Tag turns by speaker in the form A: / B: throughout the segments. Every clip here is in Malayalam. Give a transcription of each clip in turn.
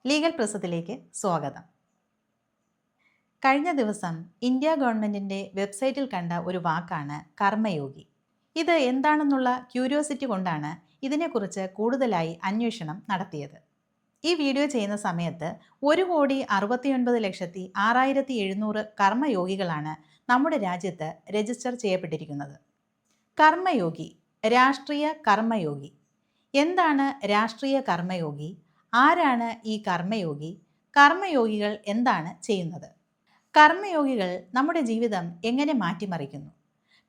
A: ലീഗൽ പ്രസത്തിലേക്ക് സ്വാഗതം. കഴിഞ്ഞ ദിവസം ഇന്ത്യ ഗവൺമെൻറ്റിൻ്റെ വെബ്സൈറ്റിൽ കണ്ട ഒരു വാക്കാണ് കർമ്മയോഗി. ഇത് എന്താണെന്നുള്ള ക്യൂരിയോസിറ്റി കൊണ്ടാണ് ഇതിനെക്കുറിച്ച് കൂടുതലായി അന്വേഷണം നടത്തിയത്. ഈ വീഡിയോ ചെയ്യുന്ന സമയത്ത് 1,69,06,700 കർമ്മയോഗികളാണ് നമ്മുടെ രാജ്യത്ത് രജിസ്റ്റർ ചെയ്യപ്പെട്ടിരിക്കുന്നത്. കർമ്മയോഗി, രാഷ്ട്രീയ കർമ്മയോഗി. എന്താണ് രാഷ്ട്രീയ കർമ്മയോഗി? ആരാണ് ഈ കർമ്മയോഗി? കർമ്മയോഗികൾ എന്താണ് ചെയ്യുന്നത്? കർമ്മയോഗികൾ നമ്മുടെ ജീവിതം എങ്ങനെ മാറ്റിമറിക്കുന്നു?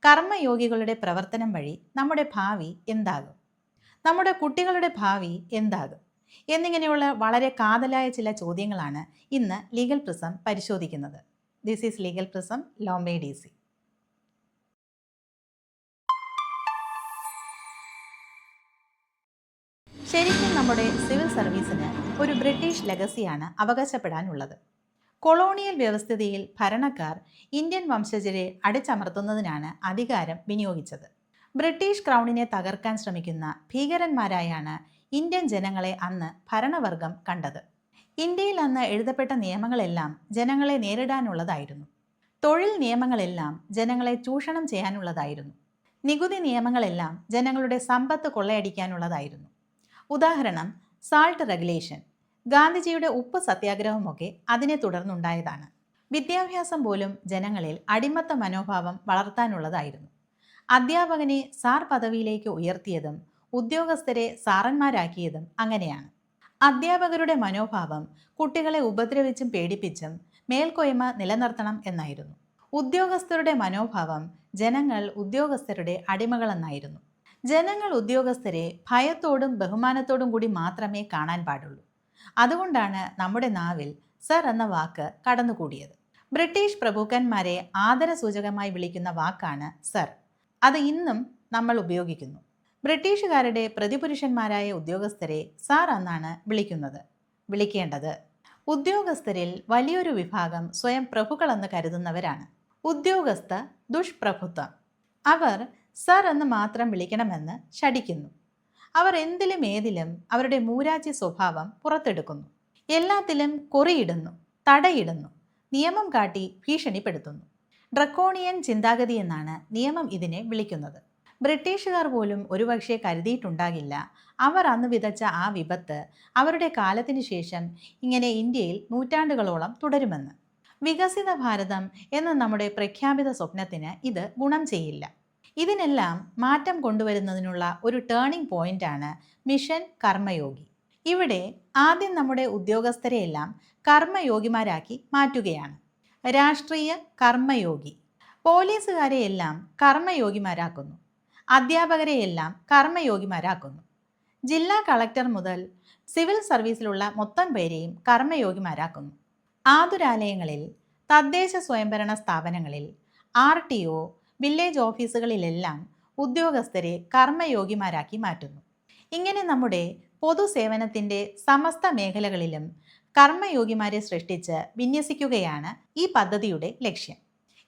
A: കർമ്മയോഗികളുടെ പ്രവർത്തനം വഴി നമ്മുടെ ഭാവി എന്താകും? നമ്മുടെ കുട്ടികളുടെ ഭാവി എന്താകും? എന്നിങ്ങനെയുള്ള വളരെ കാതലായ ചില ചോദ്യങ്ങളാണ് ഇന്ന് ലീഗൽ പ്രിസം പരിശോധിക്കുന്നത്. This is legal prism, law made easy. ശരിക്കും നമ്മുടെ സിവിൽ സർവീസിന് ഒരു ബ്രിട്ടീഷ് ലെഗസിയാണ് അവകാശപ്പെടാനുള്ളത്. കൊളോണിയൽ വ്യവസ്ഥിതിയിൽ ഭരണക്കാർ ഇന്ത്യൻ വംശജരെ അടിച്ചമർത്തുന്നതിനാണ് അധികാരം വിനിയോഗിച്ചത്. ബ്രിട്ടീഷ് ക്രൗണിനെ തകർക്കാൻ ശ്രമിക്കുന്ന ഭീകരന്മാരായാണ് ഇന്ത്യൻ ജനങ്ങളെ അന്ന് ഭരണവർഗം കണ്ടത്. ഇന്ത്യയിൽ അന്ന് എഴുതപ്പെട്ട നിയമങ്ങളെല്ലാം ജനങ്ങളെ നേരിടാനുള്ളതായിരുന്നു. തൊഴിൽ നിയമങ്ങളെല്ലാം ജനങ്ങളെ ചൂഷണം ചെയ്യാനുള്ളതായിരുന്നു. നികുതി നിയമങ്ങളെല്ലാം ജനങ്ങളുടെ സമ്പത്ത് കൊള്ളയടിക്കാനുള്ളതായിരുന്നു. ഉദാഹരണം, സാൾട്ട് റെഗുലേഷൻ, ഗാന്ധിജിയുടെ ഉപ്പ് സത്യാഗ്രഹമൊക്കെ അതിനെ തുടർന്നുണ്ടായതാണ്. വിദ്യാഭ്യാസം പോലും ജനങ്ങളിൽ അടിമത്ത മനോഭാവം വളർത്താനുള്ളതായിരുന്നു. അധ്യാപകനെ സാർ പദവിയിലേക്ക് ഉയർത്തിയതും ഉദ്യോഗസ്ഥരെ സാറന്മാരാക്കിയതും അങ്ങനെയാണ്. അധ്യാപകരുടെ മനോഭാവം കുട്ടികളെ ഉപദ്രവിച്ചും പേടിപ്പിച്ചും മേൽക്കോയ്മ നിലനിർത്തണം എന്നായിരുന്നു. ഉദ്യോഗസ്ഥരുടെ മനോഭാവം ജനങ്ങൾ ഉദ്യോഗസ്ഥരുടെ അടിമകളെന്നായിരുന്നു. ജനങ്ങൾ ഉദ്യോഗസ്ഥരെ ഭയത്തോടും ബഹുമാനത്തോടും കൂടി മാത്രമേ കാണാൻ പാടുള്ളൂ. അതുകൊണ്ടാണ് നമ്മുടെ നാവിൽ സർ എന്ന വാക്ക് കടന്നുകൂടിയത്. ബ്രിട്ടീഷ് പ്രഭുക്കന്മാരെ ആദരസൂചകമായി വിളിക്കുന്ന വാക്കാണ് സർ. അത് ഇന്നും നമ്മൾ ഉപയോഗിക്കുന്നു. ബ്രിട്ടീഷുകാരുടെ പ്രതിപുരുഷന്മാരായ ഉദ്യോഗസ്ഥരെ സാർ എന്നാണ് വിളിക്കേണ്ടത്. ഉദ്യോഗസ്ഥരിൽ വലിയൊരു വിഭാഗം സ്വയം പ്രഭുക്കളെന്ന് കരുതുന്നവരാണ്. ഉദ്യോഗസ്ഥ ദുഷ്പ്രഭുത്വം. അവർ സർ എന്ന് മാത്രം വിളിക്കണമെന്ന് ശഠിക്കുന്നു. അവർ എന്തിലും ഏതിലും അവരുടെ മൂരാച്ചി സ്വഭാവം പുറത്തെടുക്കുന്നു. എല്ലാത്തിലും കൊറിയിടുന്നു, തടയിടുന്നു, നിയമം കാട്ടി ഭീഷണിപ്പെടുത്തുന്നു. ഡ്രക്കോണിയൻ ചിന്താഗതി എന്നാണ് നിയമം ഇതിനെ വിളിക്കുന്നത്. ബ്രിട്ടീഷുകാർ പോലും ഒരുപക്ഷെ കരുതിയിട്ടുണ്ടാകില്ല അവർ അന്ന് വിതച്ച ആ വിപത്ത് അവരുടെ കാലത്തിനു ശേഷം ഇങ്ങനെ ഇന്ത്യയിൽ നൂറ്റാണ്ടുകളോളം തുടരുമെന്ന്. വികസിത ഭാരതം എന്ന നമ്മുടെ പ്രഖ്യാപിത സ്വപ്നത്തിന് ഇത് ഗുണം ചെയ്യില്ല. ഇതിനെല്ലാം മാറ്റം കൊണ്ടുവരുന്നതിനുള്ള ഒരു ടേണിംഗ് പോയിന്റാണ് മിഷൻ കർമ്മയോഗി. ഇവിടെ ആദ്യം നമ്മുടെ ഉദ്യോഗസ്ഥരെയെല്ലാം കർമ്മയോഗിമാരാക്കി മാറ്റുകയാണ്. രാഷ്ട്രീയ കർമ്മയോഗി. പോലീസുകാരെയെല്ലാം കർമ്മയോഗിമാരാക്കുന്നു. അധ്യാപകരെയെല്ലാം കർമ്മയോഗിമാരാക്കുന്നു. ജില്ലാ കളക്ടർ മുതൽ സിവിൽ സർവീസിലുള്ള മൊത്തം പേരെയും കർമ്മയോഗിമാരാക്കുന്നു. ആതുരാലയങ്ങളിൽ, തദ്ദേശ സ്വയംഭരണ സ്ഥാപനങ്ങളിൽ, RTO, വില്ലേജ് ഓഫീസുകളിലെല്ലാം ഉദ്യോഗസ്ഥരെ കർമ്മയോഗിമാരാക്കി മാറ്റുന്നു. ഇങ്ങനെ നമ്മുടെ പൊതുസേവനത്തിൻ്റെ സമസ്ത മേഖലകളിലും കർമ്മയോഗിമാരെ സൃഷ്ടിച്ച് വിന്യസിക്കുകയാണ് ഈ പദ്ധതിയുടെ ലക്ഷ്യം.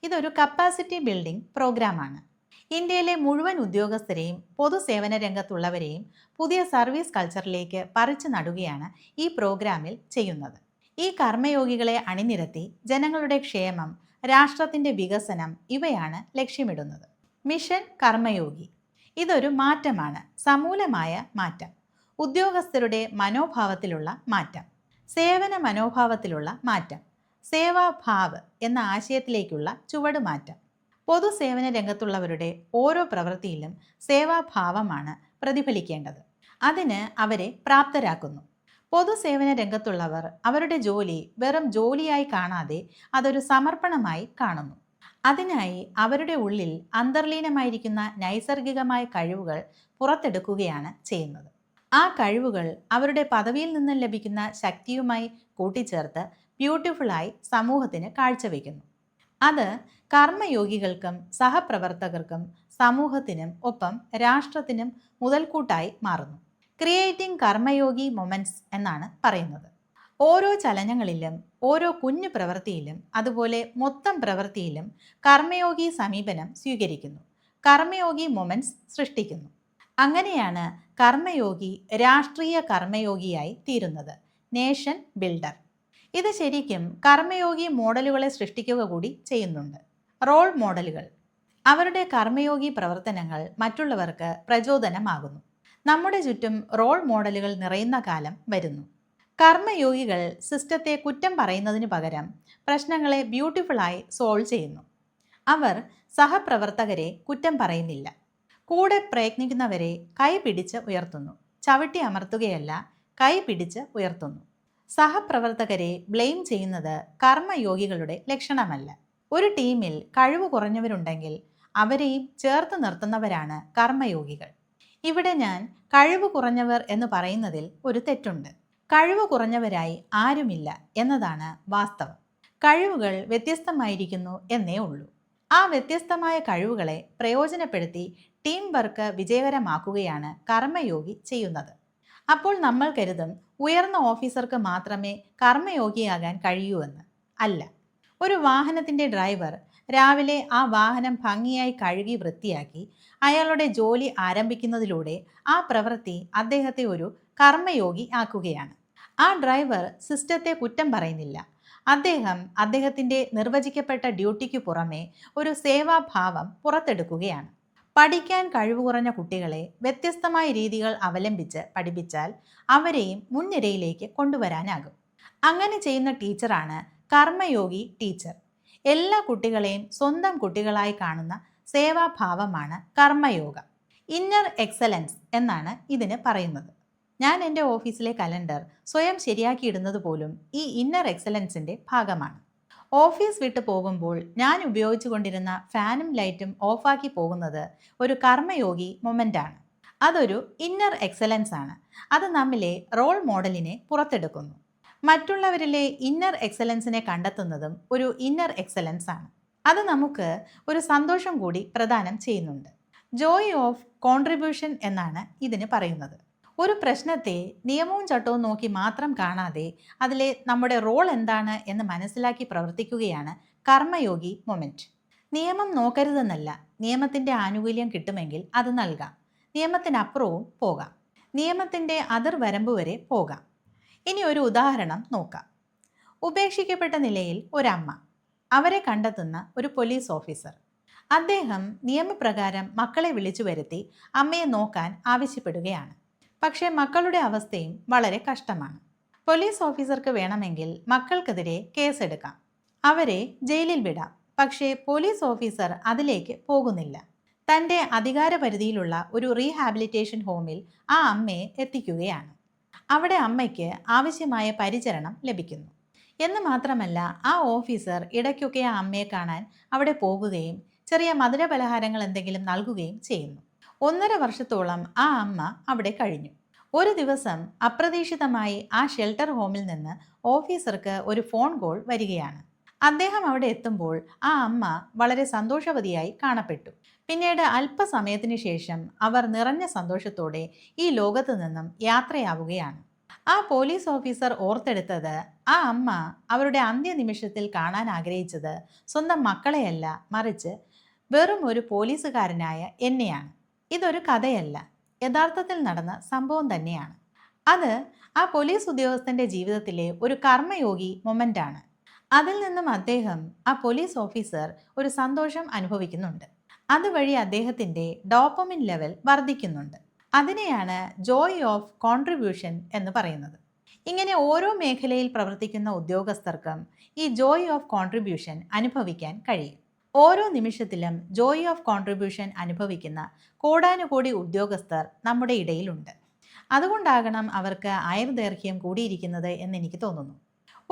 A: ഇതൊരു കപ്പാസിറ്റി ബിൽഡിംഗ് പ്രോഗ്രാമാണ്. ഇന്ത്യയിലെ മുഴുവൻ ഉദ്യോഗസ്ഥരെയും പൊതുസേവന രംഗത്തുള്ളവരെയും പുതിയ സർവീസ് കൾച്ചറിലേക്ക് പറിച്ചു നടുകയാണ് ഈ പ്രോഗ്രാമിൽ ചെയ്യുന്നത്. ഈ കർമ്മയോഗികളെ അണിനിരത്തി ജനങ്ങളുടെ ക്ഷേമം, രാഷ്ട്രത്തിൻ്റെ വികസനം ഇവയാണ് ലക്ഷ്യമിടുന്നത്. മിഷൻ കർമ്മയോഗി. ഇതൊരു മാറ്റമാണ്, സമൂലമായ മാറ്റം. ഉദ്യോഗസ്ഥരുടെ മനോഭാവത്തിലുള്ള മാറ്റം, സേവന മനോഭാവത്തിലുള്ള മാറ്റം, സേവാഭാവ് എന്ന ആശയത്തിലേക്കുള്ള ചുവടുമാറ്റം. പൊതുസേവന രംഗത്തുള്ളവരുടെ ഓരോ പ്രവൃത്തിയിലും സേവാഭാവമാണ് പ്രതിഫലിക്കേണ്ടത്. അതിന് അവരെ പ്രാപ്തരാക്കുന്നു. പൊതുസേവന രംഗത്തുള്ളവർ അവരുടെ ജോലി വെറും ജോലിയായി കാണാതെ അതൊരു സമർപ്പണമായി കാണുന്നു. അതിനായി അവരുടെ ഉള്ളിൽ അന്തർലീനമായിരിക്കുന്ന നൈസർഗികമായ കഴിവുകൾ പുറത്തെടുക്കുകയാണ് ചെയ്യുന്നത്. ആ കഴിവുകൾ അവരുടെ പദവിയിൽ നിന്നും ലഭിക്കുന്ന ശക്തിയുമായി കൂട്ടിച്ചേർത്ത് ബ്യൂട്ടിഫുള്ളായി സമൂഹത്തിന് കാഴ്ചവെക്കുന്നു. അത് കർമ്മയോഗികൾക്കും സഹപ്രവർത്തകർക്കും സമൂഹത്തിനും ഒപ്പം രാഷ്ട്രത്തിനും മുതൽക്കൂട്ടായി മാറുന്നു. ക്രിയേറ്റിംഗ് കർമ്മയോഗി മൊമെന്റ്സ് എന്നാണ് പറയുന്നത്. ഓരോ ചലനങ്ങളിലും, ഓരോ കുഞ്ഞു പ്രവൃത്തിയിലും, അതുപോലെ മൊത്തം പ്രവൃത്തിയിലും കർമ്മയോഗി സമീപനം സ്വീകരിക്കുന്നു. കർമ്മയോഗി മൊമെന്റ്സ് സൃഷ്ടിക്കുന്നു. അങ്ങനെയാണ് കർമ്മയോഗി രാഷ്ട്രീയ കർമ്മയോഗിയായി തീരുന്നത്. Nation builder. ഇത് ശരിക്കും കർമ്മയോഗി മോഡലുകളെ സൃഷ്ടിക്കുക കൂടി ചെയ്യുന്നുണ്ട്. റോൾ മോഡലുകൾ. അവരുടെ കർമ്മയോഗി പ്രവർത്തനങ്ങൾ മറ്റുള്ളവർക്ക് പ്രചോദനമാകുന്നു. നമ്മുടെ ചുറ്റും റോൾ മോഡലുകൾ നിറയുന്ന കാലം വരുന്നു. കർമ്മയോഗികൾ സിസ്റ്റത്തെ കുറ്റം പറയുന്നതിന് പകരം പ്രശ്നങ്ങളെ ബ്യൂട്ടിഫുള്ളായി സോൾവ് ചെയ്യുന്നു. അവർ സഹപ്രവർത്തകരെ കുറ്റം പറയുന്നില്ല. കൂടെ പ്രയത്നിക്കുന്നവരെ കൈ പിടിച്ച് ഉയർത്തുന്നു. ചവിട്ടി അമർത്തുകയല്ല, കൈ പിടിച്ച് ഉയർത്തുന്നു. സഹപ്രവർത്തകരെ ബ്ലെയിം ചെയ്യുന്നത് കർമ്മയോഗികളുടെ ലക്ഷണമല്ല. ഒരു ടീമിൽ കഴിവ് കുറഞ്ഞവരുണ്ടെങ്കിൽ അവരെയും ചേർത്ത് നിർത്തുന്നവരാണ് കർമ്മയോഗികൾ. ഇവിടെ ഞാൻ കഴിവ് കുറഞ്ഞവർ എന്ന് പറയുന്നതിൽ ഒരു തെറ്റുണ്ട്. കഴിവ് കുറഞ്ഞവരായി ആരുമില്ല എന്നതാണ് വാസ്തവം. കഴിവുകൾ വ്യത്യസ്തമായിരിക്കുന്നു എന്നേ ഉള്ളൂ. ആ വ്യത്യസ്തമായ കഴിവുകളെ പ്രയോജനപ്പെടുത്തി ടീം വർക്ക് വിജയകരമാക്കുകയാണ് കർമ്മയോഗി ചെയ്യുന്നത്. അപ്പോൾ നമ്മൾ കരുതും ഉയർന്ന ഓഫീസർക്ക് മാത്രമേ കർമ്മയോഗിയാകാൻ കഴിയൂ എന്ന്. അല്ല. ഒരു വാഹനത്തിൻ്റെ ഡ്രൈവർ രാവിലെ ആ വാഹനം ഭംഗിയായി കഴുകി വൃത്തിയാക്കി അയാളുടെ ജോലി ആരംഭിക്കുന്നതിലൂടെ ആ പ്രവൃത്തി അദ്ദേഹത്തെ ഒരു കർമ്മയോഗി ആക്കുകയാണ്. ആ ഡ്രൈവർ സിസ്റ്റത്തെ കുറ്റം പറയുന്നില്ല. അദ്ദേഹത്തിൻ്റെ നിർവചിക്കപ്പെട്ട ഡ്യൂട്ടിക്ക് പുറമെ ഒരു സേവാഭാവം പുറത്തെടുക്കുകയാണ്. പഠിക്കാൻ കഴിവ് കുറഞ്ഞ കുട്ടികളെ വ്യത്യസ്തമായ രീതികൾ അവലംബിച്ച് പഠിപ്പിച്ചാൽ അവരെയും മുൻനിരയിലേക്ക് കൊണ്ടുവരാനാകും. അങ്ങനെ ചെയ്യുന്ന ടീച്ചറാണ് കർമ്മയോഗി ടീച്ചർ. എല്ലാ കുട്ടികളെയും സ്വന്തം കുട്ടികളായി കാണുന്ന സേവാഭാവമാണ് കർമ്മയോഗ. ഇന്നർ എക്സലൻസ് എന്നാണ് ഇതിന് പറയുന്നത്. ഞാൻ എൻ്റെ ഓഫീസിലെ കലണ്ടർ സ്വയം ശരിയാക്കിയിടുന്നത് പോലും ഈ ഇന്നർ എക്സലൻസിൻ്റെ ഭാഗമാണ്. ഓഫീസ് വിട്ടു പോകുമ്പോൾ ഞാൻ ഉപയോഗിച്ചു കൊണ്ടിരുന്ന ഫാനും ലൈറ്റും ഓഫാക്കി പോകുന്നത് ഒരു കർമ്മയോഗി മൊമെൻ്റാണ്. അതൊരു ഇന്നർ എക്സലൻസ് ആണ്. അത് നമ്മിലെ റോൾ മോഡലിനെ പുറത്തെടുക്കുന്നു. മറ്റുള്ളവരിലെ ഇന്നർ എക്സലൻസിനെ കണ്ടെത്തുന്നതും ഒരു ഇന്നർ എക്സലൻസ് ആണ്. അത് നമുക്ക് ഒരു സന്തോഷം കൂടി പ്രദാനം ചെയ്യുന്നുണ്ട്. ജോയ് ഓഫ് കോൺട്രിബ്യൂഷൻ എന്നാണ് ഇതിന് പറയുന്നത്. ഒരു പ്രശ്നത്തെ നിയമവും ചട്ടവും നോക്കി മാത്രം കാണാതെ അതിലെ നമ്മുടെ റോൾ എന്താണ് എന്ന് മനസ്സിലാക്കി പ്രവർത്തിക്കുകയാണ് കർമ്മയോഗി മൊമെൻറ്റ്. നിയമം നോക്കരുതെന്നല്ല. നിയമത്തിൻ്റെ ആനുകൂല്യം കിട്ടുമെങ്കിൽ അത് നൽകാം. നിയമത്തിനപ്പുറവും പോകാം. നിയമത്തിൻ്റെ അതിർവരമ്പ് വരെ പോകാം. ഇനി ഒരു ഉദാഹരണം നോക്കാം. ഉപേക്ഷിക്കപ്പെട്ട നിലയിൽ ഒരമ്മ. അവരെ കണ്ടെത്തുന്ന ഒരു പോലീസ് ഓഫീസർ. അദ്ദേഹം നിയമപ്രകാരം മക്കളെ വിളിച്ചു വരുത്തി അമ്മയെ നോക്കാൻ ആവശ്യപ്പെടുകയാണ്. പക്ഷേ മക്കളുടെ അവസ്ഥയും വളരെ കഷ്ടമാണ്. പോലീസ് ഓഫീസർക്ക് വേണമെങ്കിൽ മക്കൾക്കെതിരെ കേസെടുക്കാം, അവരെ ജയിലിൽ വിടാം. പക്ഷേ പോലീസ് ഓഫീസർ അതിലേക്ക് പോകുന്നില്ല. തൻ്റെ അധികാരപരിധിയിലുള്ള ഒരു റീഹാബിലിറ്റേഷൻ ഹോമിൽ ആ അമ്മയെ എത്തിക്കുകയാണ്. അവിടെ അമ്മയ്ക്ക് ആവശ്യമായ പരിചരണം ലഭിക്കുന്നു. എന്ന് മാത്രമല്ല, ആ ഓഫീസർ ഇടയ്ക്കൊക്കെ ആ അമ്മയെ കാണാൻ അവിടെ പോകുകയും ചെറിയ മധുരപലഹാരങ്ങൾ എന്തെങ്കിലും നൽകുകയും ചെയ്യുന്നു. 1.5 വർഷത്തോളം ആ അമ്മ അവിടെ കഴിഞ്ഞു. ഒരു ദിവസം അപ്രതീക്ഷിതമായി ആ ഷെൽട്ടർ ഹോമിൽ നിന്ന് ഓഫീസർക്ക് ഒരു ഫോൺ കോൾ വരികയാണ്. അദ്ദേഹം അവിടെ എത്തുമ്പോൾ ആ അമ്മ വളരെ സന്തോഷവതിയായി കാണപ്പെട്ടു. പിന്നീട് അല്പസമയത്തിന് ശേഷം അവർ നിറഞ്ഞ സന്തോഷത്തോടെ ഈ ലോകത്തു നിന്നും യാത്രയാവുകയാണ്. ആ പോലീസ് ഓഫീസർ ഓർത്തെടുത്തത് ആ അമ്മ അവരുടെ അന്ത്യനിമിഷത്തിൽ കാണാൻ ആഗ്രഹിച്ചത് സ്വന്തം മക്കളെയല്ല, മറിച്ച് വെറും ഒരു പോലീസുകാരനായ എന്നെയാണ്. ഇതൊരു കഥയല്ല, യഥാർത്ഥത്തിൽ നടന്ന സംഭവം തന്നെയാണ്. അത് ആ പോലീസ് ഉദ്യോഗസ്ഥൻ്റെ ജീവിതത്തിലെ ഒരു കർമ്മയോഗി മൊമെൻ്റാണ്. അതിൽ നിന്നും അദ്ദേഹം, ആ പോലീസ് ഓഫീസർ, ഒരു സന്തോഷം അനുഭവിക്കുന്നുണ്ട്. അതുവഴി അദ്ദേഹത്തിൻ്റെ ഡോപ്പമിൻ ലെവൽ വർദ്ധിക്കുന്നുണ്ട്. അതിനെയാണ് ജോയ് ഓഫ് കോൺട്രിബ്യൂഷൻ എന്ന് പറയുന്നത്. ഇങ്ങനെ ഓരോ മേഖലയിൽ പ്രവർത്തിക്കുന്ന ഉദ്യോഗസ്ഥർക്കും ഈ ജോയ് ഓഫ് കോൺട്രിബ്യൂഷൻ അനുഭവിക്കാൻ കഴിയും. ഓരോ നിമിഷത്തിലും ജോയ് ഓഫ് കോൺട്രിബ്യൂഷൻ അനുഭവിക്കുന്ന കോടാനുകോടി ഉദ്യോഗസ്ഥർ നമ്മുടെ ഇടയിലുണ്ട്. അതുകൊണ്ടാകണം അവർക്ക് ആയുർദൈർഘ്യം കൂടിയിരിക്കുന്നത് എന്നെനിക്ക് തോന്നുന്നു.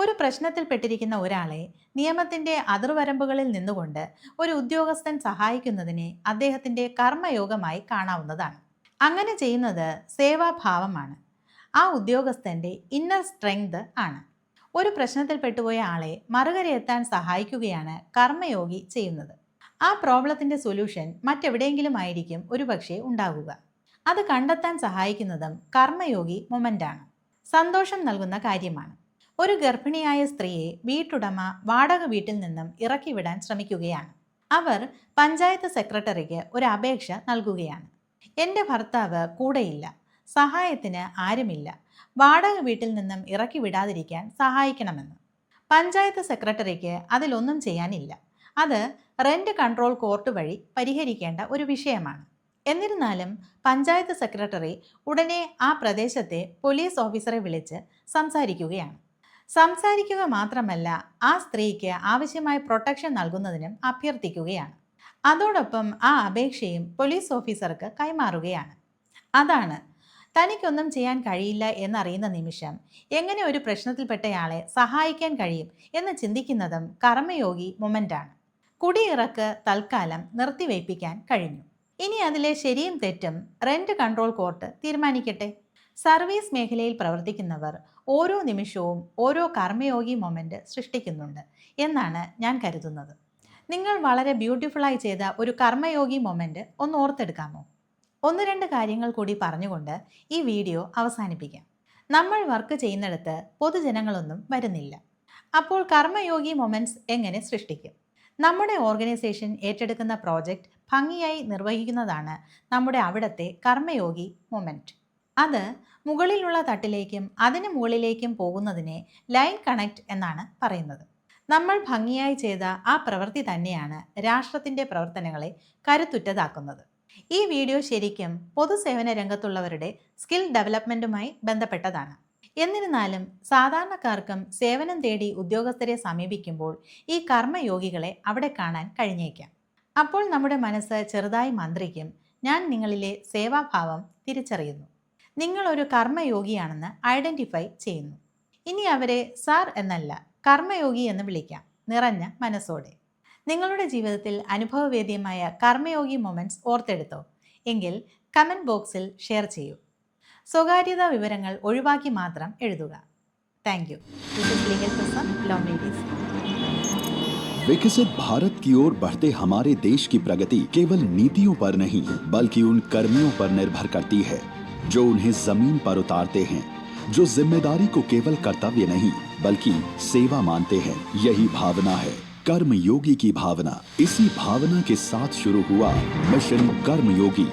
A: ഒരു പ്രശ്നത്തിൽപ്പെട്ടിരിക്കുന്ന ഒരാളെ നിയമത്തിൻ്റെ അതിർവരമ്പുകളിൽ നിന്നുകൊണ്ട് ഒരു ഉദ്യോഗസ്ഥൻ സഹായിക്കുന്നതിനെ അദ്ദേഹത്തിൻ്റെ കർമ്മയോഗമായി കാണാവുന്നതാണ്. അങ്ങനെ ചെയ്യുന്നത് സേവാഭാവമാണ്. ആ ഉദ്യോഗസ്ഥൻ്റെ ഇന്നർ സ്ട്രെങ്ത് ആണ്. ഒരു പ്രശ്നത്തിൽ പെട്ടുപോയ ആളെ മറുകരയെത്താൻ സഹായിക്കുകയാണ് കർമ്മയോഗി ചെയ്യുന്നത്. ആ പ്രോബ്ലത്തിൻ്റെ സൊല്യൂഷൻ മറ്റെവിടെയെങ്കിലും ആയിരിക്കും ഒരുപക്ഷെ ഉണ്ടാകുക. അത് കണ്ടെത്താൻ സഹായിക്കുന്നതും കർമ്മയോഗി മൊമെൻ്റാണ്. സന്തോഷം നൽകുന്ന കാര്യമാണ്. ഒരു ഗർഭിണിയായ സ്ത്രീയെ വീട്ടുടമ വാടക വീട്ടിൽ നിന്നും ഇറക്കിവിടാൻ ശ്രമിക്കുകയാണ്. അവർ പഞ്ചായത്ത് സെക്രട്ടറിക്ക് ഒരു അപേക്ഷ നൽകുകയാണ്. എൻ്റെ ഭർത്താവ് കൂടെയില്ല, സഹായത്തിന് ആരുമില്ല, വാടക വീട്ടിൽ നിന്നും ഇറക്കി വിടാതിരിക്കാൻ സഹായിക്കണമെന്ന്. പഞ്ചായത്ത് സെക്രട്ടറിക്ക് അതിലൊന്നും ചെയ്യാനില്ല. അത് റെന്റ് കൺട്രോൾ കോർട്ട് വഴി പരിഹരിക്കേണ്ട ഒരു വിഷയമാണ്. എന്നിരുന്നാലും പഞ്ചായത്ത് സെക്രട്ടറി ഉടനെ ആ പ്രദേശത്തെ പോലീസ് ഓഫീസറെ വിളിച്ച് സംസാരിക്കുകയാണ്. സംസാരിക്കുക മാത്രമല്ല, ആ സ്ത്രീക്ക് ആവശ്യമായ പ്രൊട്ടക്ഷൻ നൽകുന്നതിനും അഭ്യർത്ഥിക്കുകയാണ്. അതോടൊപ്പം ആ അപേക്ഷയും പോലീസ് ഓഫീസർക്ക് കൈമാറുകയാണ്. അതാണ്, തനിക്കൊന്നും ചെയ്യാൻ കഴിയില്ല എന്നറിയുന്ന നിമിഷം എങ്ങനെ ഒരു പ്രശ്നത്തിൽപ്പെട്ടയാളെ സഹായിക്കാൻ കഴിയും എന്ന് ചിന്തിക്കുന്നതും കർമ്മയോഗി മൊമെൻ്റാണ്. കുടിയിറക്ക് തൽക്കാലം നിർത്തിവയ്പ്പിക്കാൻ കഴിഞ്ഞു. ഇനി അതിലെ ശരിയും തെറ്റും റെന്റ് കൺട്രോൾ കോർട്ട് തീരുമാനിക്കട്ടെ. സർവീസ് മേഖലയിൽ പ്രവർത്തിക്കുന്നവർ ഓരോ നിമിഷവും ഓരോ കർമ്മയോഗി മൊമെൻ്റ് സൃഷ്ടിക്കുന്നുണ്ട് എന്നാണ് ഞാൻ കരുതുന്നത്. നിങ്ങൾ വളരെ ബ്യൂട്ടിഫുള്ളായി ചെയ്ത ഒരു കർമ്മയോഗി മൊമെൻ്റ് ഒന്ന് ഓർത്തെടുക്കാമോ? 1-2 കാര്യങ്ങൾ കൂടി പറഞ്ഞുകൊണ്ട് ഈ വീഡിയോ അവസാനിപ്പിക്കാം. നമ്മൾ വർക്ക് ചെയ്യുന്നിടത്ത് പൊതുജനങ്ങളൊന്നും വരുന്നില്ല. അപ്പോൾ കർമ്മയോഗി മൊമെൻറ്റ്സ് എങ്ങനെ സൃഷ്ടിക്കും? നമ്മുടെ ഓർഗനൈസേഷൻ ഏറ്റെടുക്കുന്ന പ്രോജക്റ്റ് ഭംഗിയായി നിർവഹിക്കുന്നതാണ് നമ്മുടെ അവിടുത്തെ കർമ്മയോഗി മൊമെൻറ്റ്. അത് മുകളിലുള്ള തട്ടിലേക്കും അതിന് മുകളിലേക്കും പോകുന്നതിനെ ലൈൻ കണക്റ്റ് എന്നാണ് പറയുന്നത്. നമ്മൾ ഭംഗിയായി ചെയ്ത ആ പ്രവൃത്തി തന്നെയാണ് രാഷ്ട്രത്തിൻ്റെ പ്രവർത്തനങ്ങളെ കരുത്തുറ്റതാക്കുന്നത്. ഈ വീഡിയോ ശരിക്കും പൊതുസേവന രംഗത്തുള്ളവരുടെ സ്കിൽ ഡെവലപ്മെൻറ്റുമായി ബന്ധപ്പെട്ടതാണ്. എന്നിരുന്നാലും സാധാരണക്കാർക്കും സേവനം തേടി ഉദ്യോഗസ്ഥരെ സമീപിക്കുമ്പോൾ ഈ കർമ്മയോഗികളെ അവിടെ കാണാൻ കഴിഞ്ഞേക്കാം. അപ്പോൾ നമ്മുടെ മനസ്സ് ചെറുതായി മന്ത്രിക്കും. ഞാൻ നിങ്ങളിലെ സേവാഭാവം തിരിച്ചറിയുന്നു. നിങ്ങളൊരു കർമ്മയോഗിയാണെന്ന് ഐഡൻറ്റിഫൈ ചെയ്യുന്നു. ഇനി അവരെ സാർ എന്നല്ല, കർമ്മയോഗി എന്ന് വിളിക്കാം, നിറഞ്ഞ മനസ്സോടെ. നിങ്ങളുടെ ജീവിതത്തിൽ അനുഭവവേദ്യമായ കർമ്മയോഗി മൊമെൻറ്റ്സ് ഓർത്തെടുത്തോ? എങ്കിൽ കമൻറ്റ് ബോക്സിൽ ഷെയർ ചെയ്യൂ. സ്വകാര്യതാ വിവരങ്ങൾ ഒഴിവാക്കി മാത്രം എഴുതുക. Thank you. This is legal prism, law made easy.
B: विकसित भारत की ओर बढ़ते हमारे देश की प्रगति केवल नीतियों पर नहीं बल्कि उन कर्मियों पर निर्भर करती है जो उन्हें जमीन पर उतारते हैं, जो जिम्मेदारी को केवल कर्तव्य नहीं बल्कि सेवा मानते हैं। यही भावना है कर्मयोगी की भावना। इसी भावना के साथ शुरू हुआ मिशन कर्मयोगी।